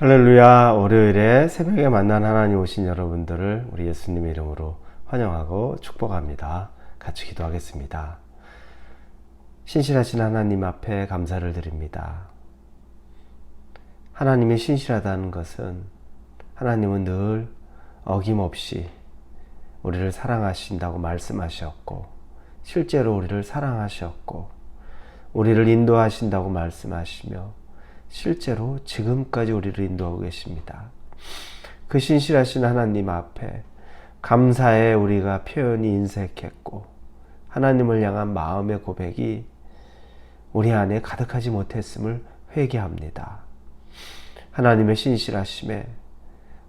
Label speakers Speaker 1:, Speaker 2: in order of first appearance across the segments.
Speaker 1: 할렐루야. 월요일에 새벽에 만난 하나님 오신 여러분들을 우리 예수님의 이름으로 환영하고 축복합니다. 같이 기도하겠습니다. 신실하신 하나님 앞에 감사를 드립니다. 하나님이 신실하다는 것은 하나님은 늘 어김없이 우리를 사랑하신다고 말씀하셨고, 실제로 우리를 사랑하셨고, 우리를 인도하신다고 말씀하시며 실제로 지금까지 우리를 인도하고 계십니다. 그 신실하신 하나님 앞에 감사의 우리가 표현이 인색했고, 하나님을 향한 마음의 고백이 우리 안에 가득하지 못했음을 회개합니다. 하나님의 신실하심에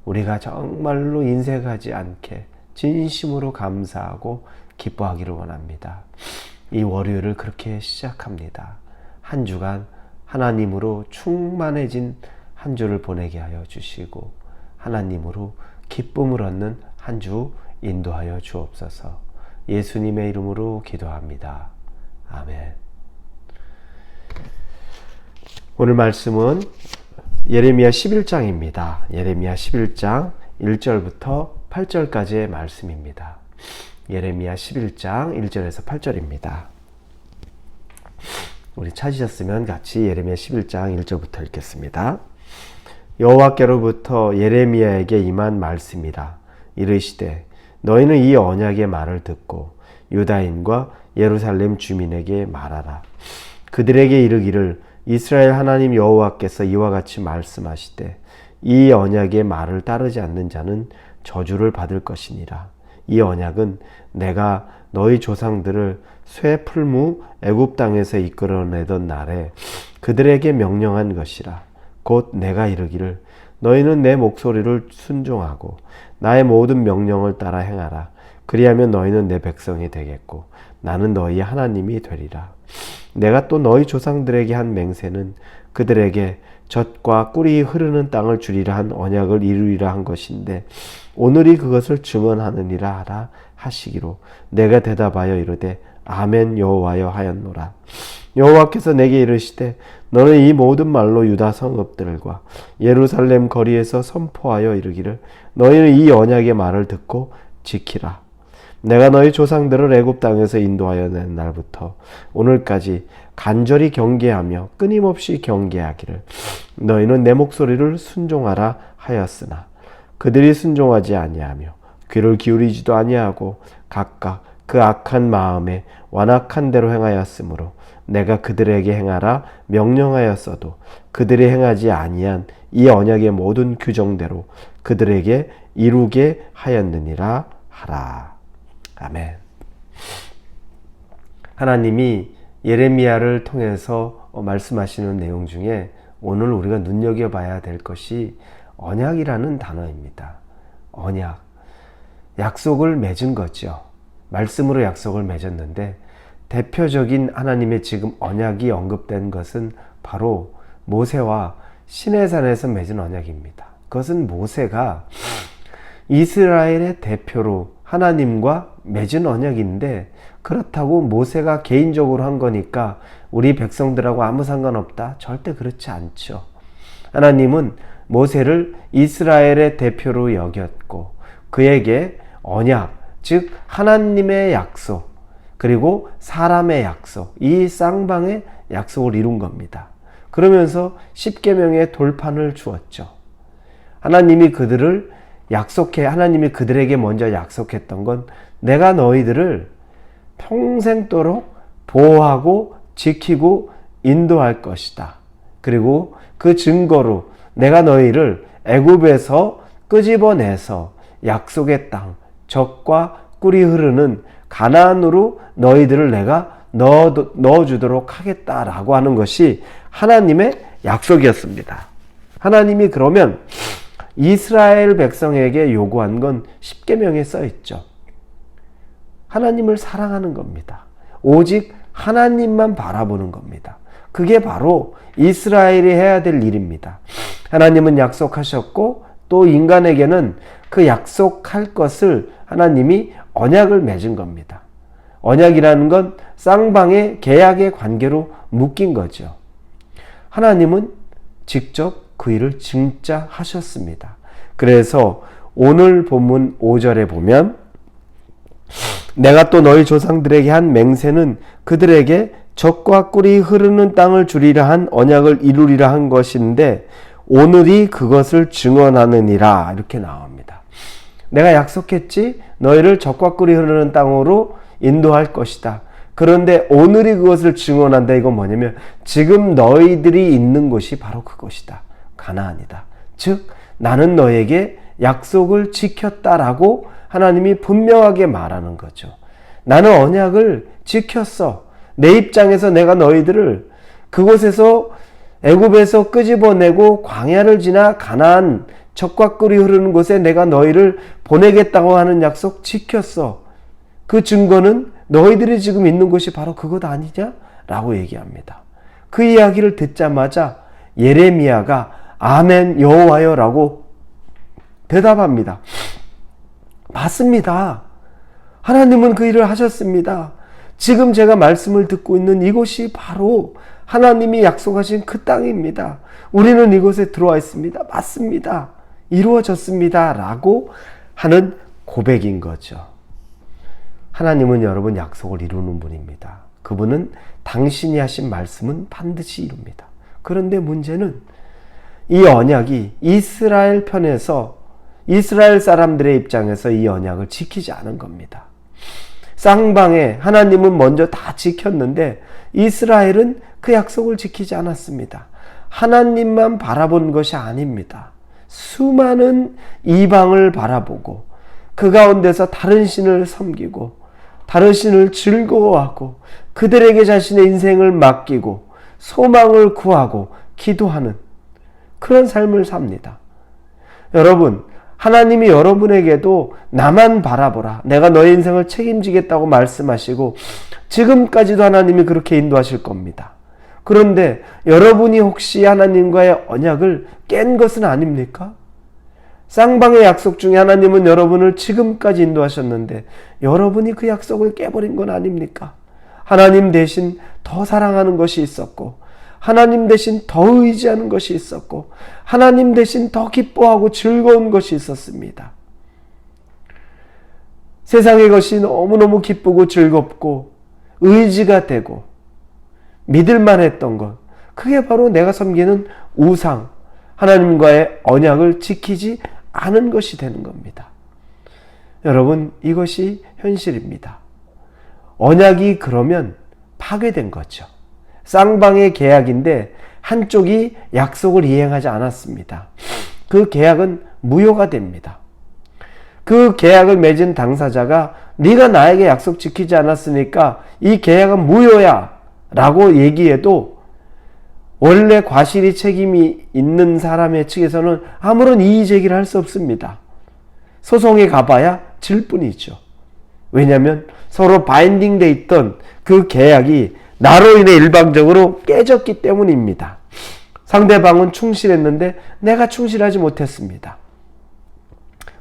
Speaker 1: 우리가 정말로 인색하지 않게 진심으로 감사하고 기뻐하기를 원합니다. 이 월요일을 그렇게 시작합니다. 한 주간 하나님으로 충만해진 한 주를 보내게 하여 주시고, 하나님으로 기쁨을 얻는 한 주 인도하여 주옵소서. 예수님의 이름으로 기도합니다. 아멘. 오늘 말씀은 예레미야 11장입니다. 예레미야 11장 1절부터 8절까지의 말씀입니다. 예레미야 11장 1절에서 8절입니다. 우리 찾으셨으면 같이 예레미야 11장 1절부터 읽겠습니다. 여호와께로부터 예레미야에게 임한 말씀이라. 이르시되 너희는 이 언약의 말을 듣고 유다인과 예루살렘 주민에게 말하라. 그들에게 이르기를 이스라엘 하나님 여호와께서 이와 같이 말씀하시되 이 언약의 말을 따르지 않는 자는 저주를 받을 것이니라. 이 언약은 내가 너희 조상들을 쇠 풀무 애굽 땅에서 이끌어내던 날에 그들에게 명령한 것이라. 곧 내가 이르기를 너희는 내 목소리를 순종하고 나의 모든 명령을 따라 행하라. 그리하면 너희는 내 백성이 되겠고 나는 너희 하나님이 되리라. 내가 또 너희 조상들에게 한 맹세는 그들에게 젖과 꿀이 흐르는 땅을 주리라 한 언약을 이루리라 한 것인데 오늘이 그것을 증언하느니라 하라 하시기로 내가 대답하여 이르되 아멘 여호와여 하였노라. 여호와께서 내게 이르시되 너는 이 모든 말로 유다 성읍들과 예루살렘 거리에서 선포하여 이르기를 너희는 이 언약의 말을 듣고 지키라. 내가 너희 조상들을 애굽 땅에서 인도하여 낸 날부터 오늘까지 간절히 경계하며 끊임없이 경계하기를 너희는 내 목소리를 순종하라 하였으나 그들이 순종하지 아니하며 귀를 기울이지도 아니하고 각각 그 악한 마음에 완악한 대로 행하였으므로 내가 그들에게 행하라 명령하였어도 그들이 행하지 아니한 이 언약의 모든 규정대로 그들에게 이루게 하였느니라 하라. 아멘. 하나님이 예레미야를 통해서 말씀하시는 내용 중에 오늘 우리가 눈여겨봐야 될 것이 언약이라는 단어입니다. 언약. 약속을 맺은 거죠. 말씀으로 약속을 맺었는데 대표적인 하나님의 지금 언약이 언급된 것은 바로 모세와 시내산에서 맺은 언약입니다. 그것은 모세가 이스라엘의 대표로 하나님과 맺은 언약인데 그렇다고 모세가 개인적으로 한 거니까 우리 백성들하고 아무 상관없다? 절대 그렇지 않죠. 하나님은 모세를 이스라엘의 대표로 여겼고 그에게 언약, 즉 하나님의 약속, 그리고 사람의 약속, 이 쌍방의 약속을 이룬 겁니다. 그러면서 십계명의 돌판을 주었죠. 하나님이 그들에게 먼저 약속했던 건 내가 너희들을 평생도록 보호하고 지키고 인도할 것이다. 그리고 그 증거로 내가 너희를 애굽에서 끄집어내서 약속의 땅, 젖과 꿀이 흐르는 가나안으로 너희들을 내가 넣어주도록 하겠다라고 하는 것이 하나님의 약속이었습니다. 하나님이 그러면 이스라엘 백성에게 요구한 건 십계명에 써 있죠. 하나님을 사랑하는 겁니다. 오직 하나님만 바라보는 겁니다. 그게 바로 이스라엘이 해야 될 일입니다. 하나님은 약속하셨고 또 인간에게는 그 약속할 것을 하나님이 언약을 맺은 겁니다. 언약이라는 건 쌍방의 계약의 관계로 묶인 거죠. 하나님은 직접 그 일을 진짜 하셨습니다. 그래서 오늘 본문 5절에 보면 내가 또 너희 조상들에게 한 맹세는 그들에게 젖과 꿀이 흐르는 땅을 주리라 한 언약을 이루리라 한 것인데 오늘이 그것을 증언하느니라 이렇게 나옵니다. 내가 약속했지 너희를 젖과 꿀이 흐르는 땅으로 인도할 것이다. 그런데 오늘이 그것을 증언한다. 이건 뭐냐면 지금 너희들이 있는 곳이 바로 그것이다. 가나안이다. 즉 나는 너에게 약속을 지켰다라고 하나님이 분명하게 말하는 거죠. 나는 언약을 지켰어. 내 입장에서 내가 너희들을 그곳에서 애굽에서 끄집어내고 광야를 지나 가나안 젖과 꿀이 흐르는 곳에 내가 너희를 보내겠다고 하는 약속 지켰어. 그 증거는 너희들이 지금 있는 곳이 바로 그것 아니냐? 라고 얘기합니다. 그 이야기를 듣자마자 예레미야가 아멘 여호와여 라고 대답합니다. 맞습니다. 하나님은 그 일을 하셨습니다. 지금 제가 말씀을 듣고 있는 이곳이 바로 하나님이 약속하신 그 땅입니다. 우리는 이곳에 들어와 있습니다. 맞습니다. 이루어졌습니다. 라고 하는 고백인 거죠. 하나님은 여러분 약속을 이루는 분입니다. 그분은 당신이 하신 말씀은 반드시 이룹니다. 그런데 문제는 이 언약이 이스라엘 편에서 이스라엘 사람들의 입장에서 이 언약을 지키지 않은 겁니다. 쌍방에 하나님은 먼저 다 지켰는데 이스라엘은 그 약속을 지키지 않았습니다. 하나님만 바라본 것이 아닙니다. 수많은 이방을 바라보고 그 가운데서 다른 신을 섬기고 다른 신을 즐거워하고 그들에게 자신의 인생을 맡기고 소망을 구하고 기도하는 그런 삶을 삽니다. 여러분, 하나님이 여러분에게도 나만 바라보라. 내가 너의 인생을 책임지겠다고 말씀하시고 지금까지도 하나님이 그렇게 인도하실 겁니다. 그런데 여러분이 혹시 하나님과의 언약을 깬 것은 아닙니까? 쌍방의 약속 중에 하나님은 여러분을 지금까지 인도하셨는데 여러분이 그 약속을 깨버린 건 아닙니까? 하나님 대신 더 사랑하는 것이 있었고 하나님 대신 더 의지하는 것이 있었고 하나님 대신 더 기뻐하고 즐거운 것이 있었습니다. 세상의 것이 너무너무 기쁘고 즐겁고 의지가 되고 믿을만 했던 것, 그게 바로 내가 섬기는 우상, 하나님과의 언약을 지키지 않은 것이 되는 겁니다. 여러분, 이것이 현실입니다. 언약이 그러면 파괴된 거죠. 쌍방의 계약인데 한쪽이 약속을 이행하지 않았습니다. 그 계약은 무효가 됩니다. 그 계약을 맺은 당사자가 네가 나에게 약속 지키지 않았으니까 이 계약은 무효야 라고 얘기해도 원래 과실이 책임이 있는 사람의 측에서는 아무런 이의 제기를 할 수 없습니다. 소송에 가봐야 질 뿐이죠. 왜냐하면 서로 바인딩돼 있던 그 계약이 나로 인해 일방적으로 깨졌기 때문입니다. 상대방은 충실했는데 내가 충실하지 못했습니다.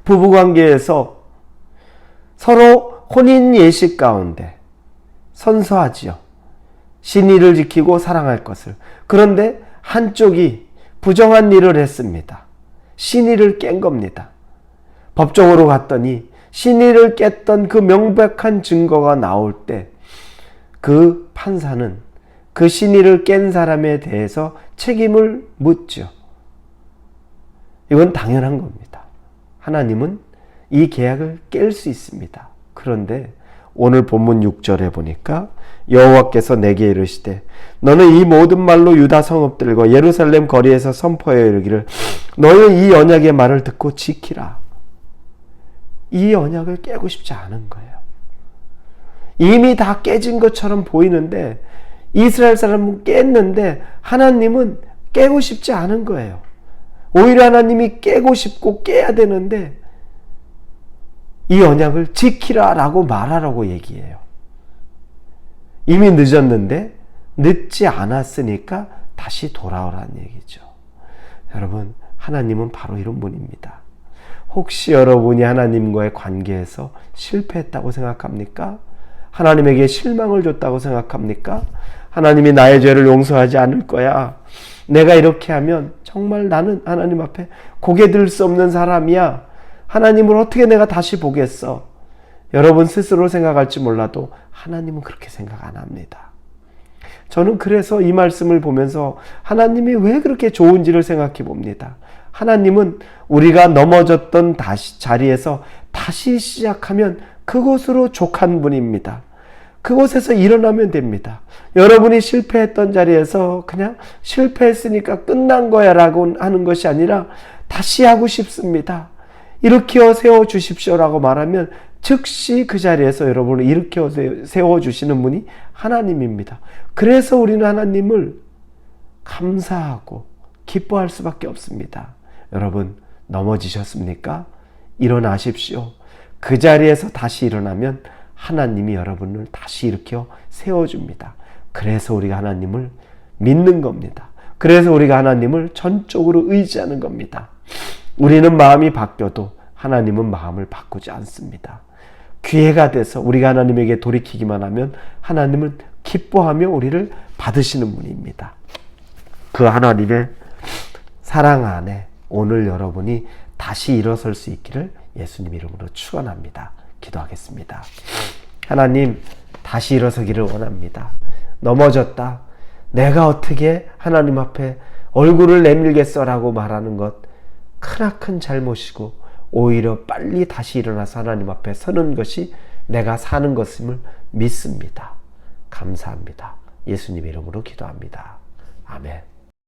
Speaker 1: 부부관계에서 서로 혼인 예식 가운데 선서하지요. 신의를 지키고 사랑할 것을. 그런데 한쪽이 부정한 일을 했습니다. 신의를 깬 겁니다. 법정으로 갔더니 신의를 깼던 그 명백한 증거가 나올 때 그 판사는 그 신의를 깬 사람에 대해서 책임을 묻죠. 이건 당연한 겁니다. 하나님은 이 계약을 깰 수 있습니다. 그런데 오늘 본문 6절에 보니까 여호와께서 내게 이르시되 너는 이 모든 말로 유다 성읍들과 예루살렘 거리에서 선포하여 이르기를 너는 이 언약의 말을 듣고 지키라. 이 언약을 깨고 싶지 않은 거예요. 이미 다 깨진 것처럼 보이는데 이스라엘 사람은 깼는데 하나님은 깨고 싶지 않은 거예요. 오히려 하나님이 깨고 싶고 깨야 되는데 이 언약을 지키라 라고 말하라고 얘기해요. 이미 늦었는데 늦지 않았으니까 다시 돌아오라는 얘기죠. 여러분, 하나님은 바로 이런 분입니다. 혹시 여러분이 하나님과의 관계에서 실패했다고 생각합니까? 하나님에게 실망을 줬다고 생각합니까? 하나님이 나의 죄를 용서하지 않을 거야. 내가 이렇게 하면 정말 나는 하나님 앞에 고개 들 수 없는 사람이야. 하나님을 어떻게 내가 다시 보겠어? 여러분 스스로 생각할지 몰라도 하나님은 그렇게 생각 안 합니다. 저는 그래서 이 말씀을 보면서 하나님이 왜 그렇게 좋은지를 생각해 봅니다. 하나님은 우리가 넘어졌던 자리에서 다시 시작하면 그곳으로 족한 분입니다. 그곳에서 일어나면 됩니다. 여러분이 실패했던 자리에서 그냥 실패했으니까 끝난 거야 라고 하는 것이 아니라 다시 하고 싶습니다. 일으켜 세워주십시오라고 말하면 즉시 그 자리에서 여러분을 일으켜 세워주시는 분이 하나님입니다. 그래서 우리는 하나님을 감사하고 기뻐할 수밖에 없습니다. 여러분 넘어지셨습니까? 일어나십시오. 그 자리에서 다시 일어나면 하나님이 여러분을 다시 일으켜 세워줍니다. 그래서 우리가 하나님을 믿는 겁니다. 그래서 우리가 하나님을 전적으로 의지하는 겁니다. 우리는 마음이 바뀌어도 하나님은 마음을 바꾸지 않습니다. 기회가 돼서 우리가 하나님에게 돌이키기만 하면 하나님은 기뻐하며 우리를 받으시는 분입니다. 그 하나님의 사랑 안에 오늘 여러분이 다시 일어설 수 있기를 예수님 이름으로 축원합니다. 기도하겠습니다. 하나님, 다시 일어서기를 원합니다. 넘어졌다. 내가 어떻게 하나님 앞에 얼굴을 내밀겠어라고 말하는 것 크나큰 잘못이고 오히려 빨리 다시 일어나서 하나님 앞에 서는 것이 내가 사는 것임을 믿습니다. 감사합니다. 예수님 이름으로 기도합니다. 아멘.